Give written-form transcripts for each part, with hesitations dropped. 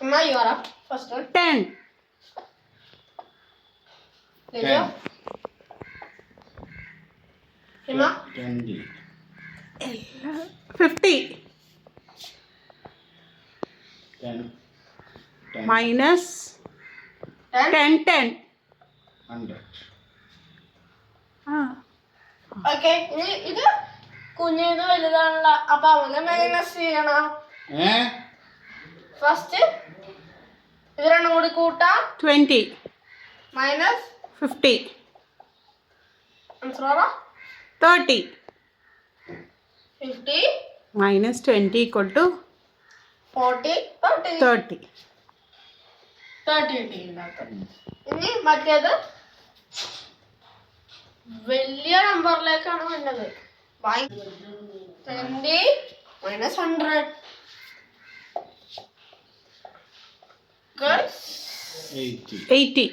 Amma, you are up. First one. 10. 10. Hima? 20. 50. 10. Minus 10. 10. 100. Okay. ഇത് കുഞ്ഞിത് വലുതാണല്ല. അപ്പൊ അവനെ മൈനസ് ചെയ്യണം. ഫസ്റ്റ് ഇത് രണ്ടും കൂടി കൂട്ടാം. 20. മൈനസ് 50. ആൻസർ ആവാ 30. 50 Minus 20 equal to 40 30 30. 30 കിട്ടിയിട്ടുണ്ടാക്കും. ഇനി മറ്റേത് വലിയ നമ്പറിലേക്കാണ് വേണ്ടത്. 20 minus 100 Girls? 80. 80.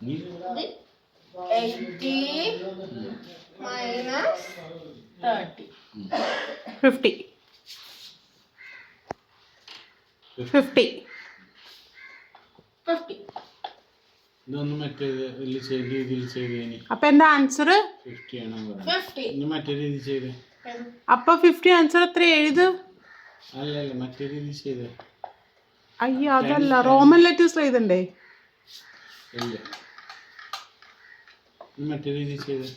Ni? 80 minus 30 50. 50. 50 ഇതൊന്നും മറ്റേ രീതിയിൽ ചെയ്ത് ഇനി അപ്പൊ എന്താ ആൻസർ? 50 ആണ് പറയുന്നത്. 50 ഇനി മറ്റേ രീതി ചെയ്ത്. അപ്പൊ 50 ആൻസർ എത്ര എഴുത്? അല്ലല്ല മറ്റേ രീതി ചെയ്ത്. അയ്യോ അതല്ല, റോമൻ ലെറ്റേഴ്സ് എഴുതണ്ടേ? ഇല്ല മറ്റേ രീതി ചെയ്ത്.